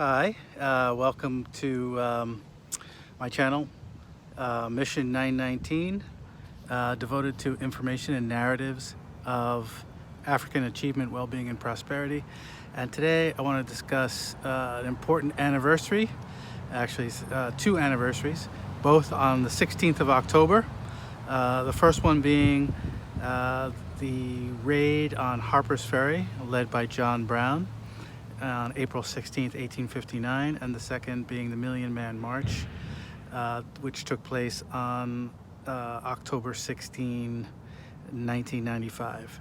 Hi, welcome to my channel, Mission 919, devoted to information and narratives of African achievement, well-being, and prosperity. And today I want to discuss an important anniversary, actually two anniversaries, both on the 16th of October. The first one being the raid on Harpers Ferry, led by John Brown, on April 16th, 1859, and the second being the Million Man March, which took place on October 16, 1995.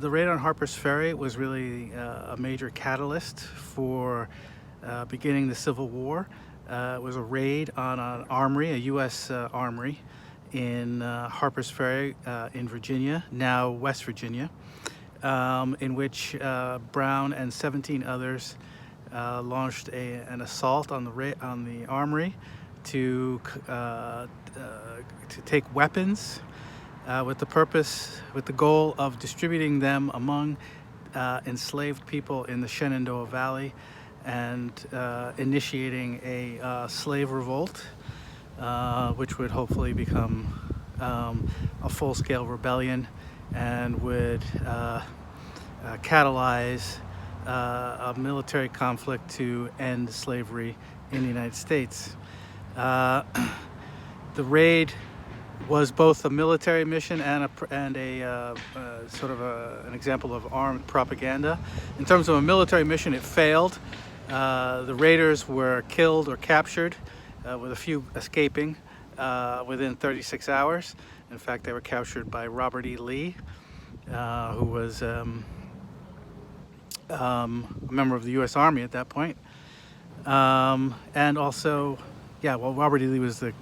The raid on Harpers Ferry was really a major catalyst for beginning the Civil War. It was a raid on an armory, a U.S. armory in Harpers Ferry in Virginia, now West Virginia, in which Brown and 17 others launched an assault on the armory to take weapons with the goal of distributing them among enslaved people in the Shenandoah Valley and initiating a slave revolt, which would hopefully become a full-scale rebellion and would catalyze a military conflict to end slavery in the United States. The raid was both a military mission and a sort of an example of armed propaganda. In terms of a military mission, it failed. The raiders were killed or captured, with a few escaping within 36 hours. In fact, they were captured by Robert E. Lee, who was a member of the U.S. Army at that point. And also, Robert E. Lee was the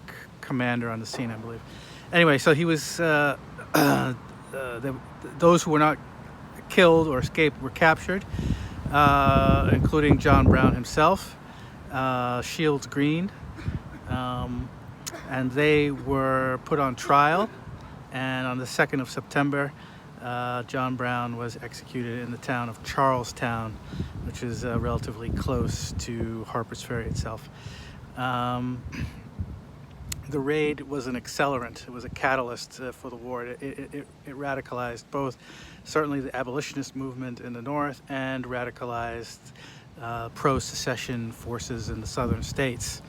commander on the scene, I believe. Anyway, so he was, those who were not killed or escaped were captured, including John Brown himself, Shields Green, and they were put on trial. And on the 2nd of September, John Brown was executed in the town of Charlestown, which is relatively close to Harpers Ferry itself. The raid was an accelerant. It was a catalyst for the war. It radicalized both, certainly the abolitionist movement in the North, and radicalized pro-secession forces in the southern states.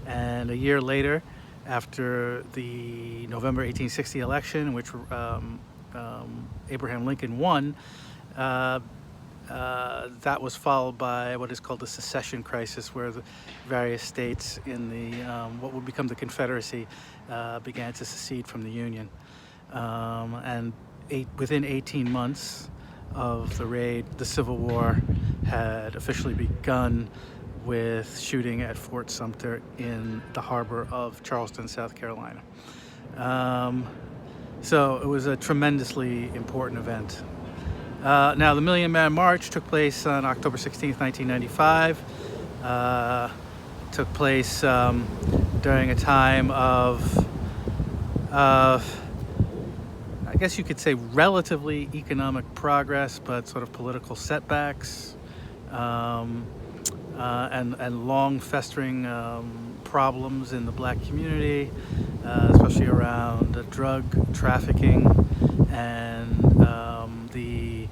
And a year later, after the November 1860 election, in which Abraham Lincoln won, that was followed by what is called the secession crisis, where the various states in the what would become the Confederacy began to secede from the Union. And within 18 months of the raid, the Civil War had officially begun, with shooting at Fort Sumter in the harbor of Charleston, South Carolina. So it was a tremendously important event. Now, the Million Man March took place on October 16th, 1995. Took place during a time of, I guess you could say, relatively economic progress, but sort of political setbacks, and long festering problems in the black community, especially around drug trafficking and the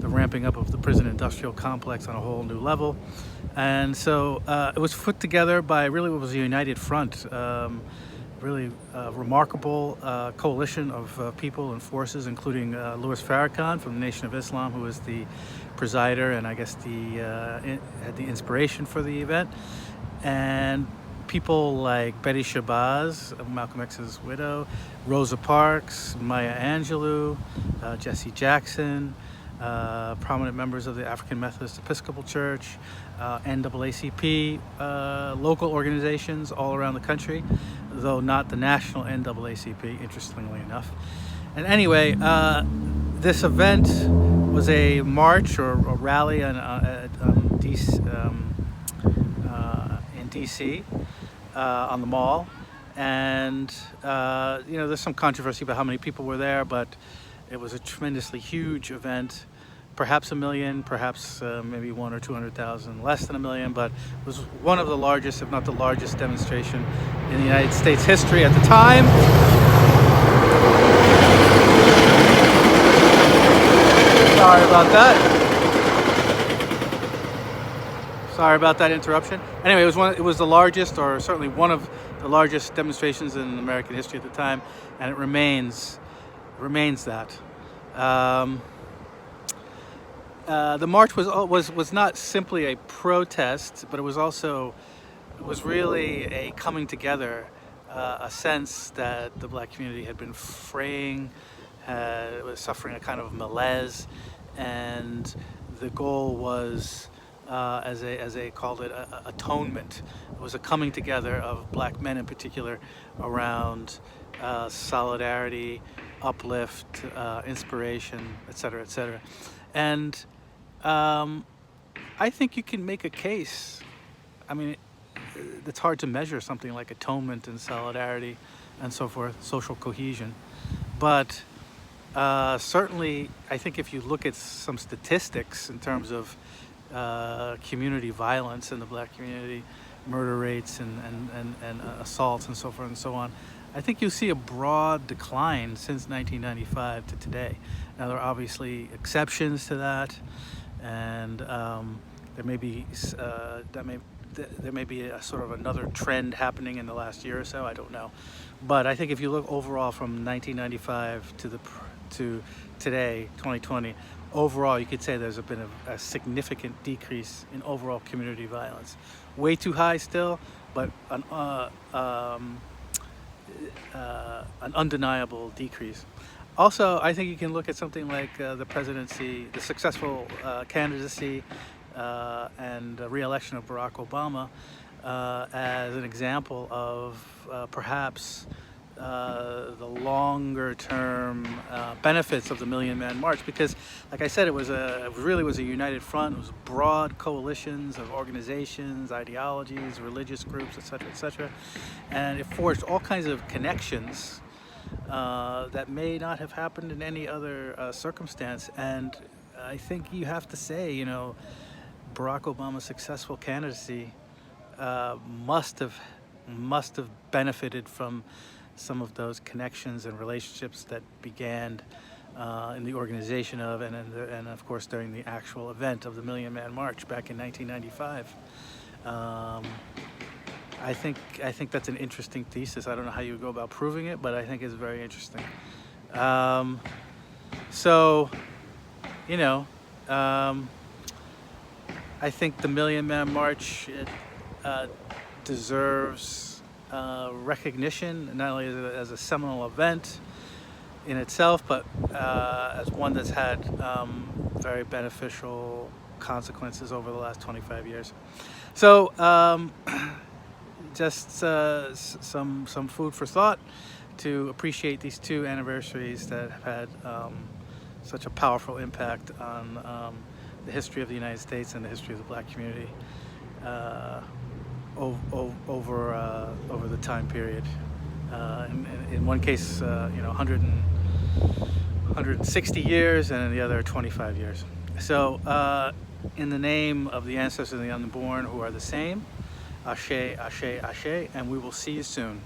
ramping up of the prison industrial complex on a whole new level. And so it was put together by really what was a united front, really remarkable coalition of people and forces, including Louis Farrakhan from the Nation of Islam, who was the presider and I guess had the inspiration for the event, and people like Betty Shabazz, Malcolm X's widow, Rosa Parks, Maya Angelou, Jesse Jackson, prominent members of the African Methodist Episcopal Church, NAACP, local organizations all around the country, though not the national NAACP, interestingly enough. And anyway, this event was a march or a rally in DC, on the Mall. And, there's some controversy about how many people were there, but it was a tremendously huge event. perhaps a million, perhaps maybe 100 or 200,000, less than a million, but it was one of the largest, if not the largest, demonstration in the United States history at the time. Sorry about that. Sorry about that interruption. Anyway, it was the largest, or certainly one of the largest demonstrations in American history at the time, and it remains that. The march was not simply a protest, but it was really a coming together, a sense that the black community had been fraying, was suffering a kind of malaise, and the goal was, as they called it, atonement. It was a coming together of black men in particular around solidarity, uplift, inspiration, etc., etc. And I think you can make a case. I mean, it's hard to measure something like atonement and solidarity and so forth, social cohesion. But certainly, I think if you look at some statistics in terms of community violence in the black community, murder rates and assaults and so forth and so on, I think you see a broad decline since 1995 to today. Now, there are obviously exceptions to that, and there may be a sort of another trend happening in the last year or so. I don't know, but I think if you look overall from 1995 to today, 2020, overall you could say there's been a significant decrease in overall community violence. Way too high still, but an undeniable decrease. Also, I think you can look at something like the presidency, the successful candidacy and re-election of Barack Obama as an example of perhaps the longer term benefits of the Million Man March, because like I said, it really was a united front. It was broad coalitions of organizations, ideologies, religious groups, etc., and it forged all kinds of connections that may not have happened in any other circumstance. And I think you have to say, Barack Obama's successful candidacy must have benefited from some of those connections and relationships that began in the organization of and of course during the actual event of the Million Man March back in 1995. I think that's an interesting thesis. I don't know how you go about proving it, but I think it's very interesting. I think the Million Man March deserves recognition, not only as a seminal event in itself, but as one that's had very beneficial consequences over the last 25 years. So just some food for thought to appreciate these two anniversaries that have had such a powerful impact on the history of the United States and the history of the black community over the time period. In one case, 160 years, and in the other 25 years. So in the name of the ancestors and the unborn who are the same, Ashe, Ashe, Ashe, and we will see you soon.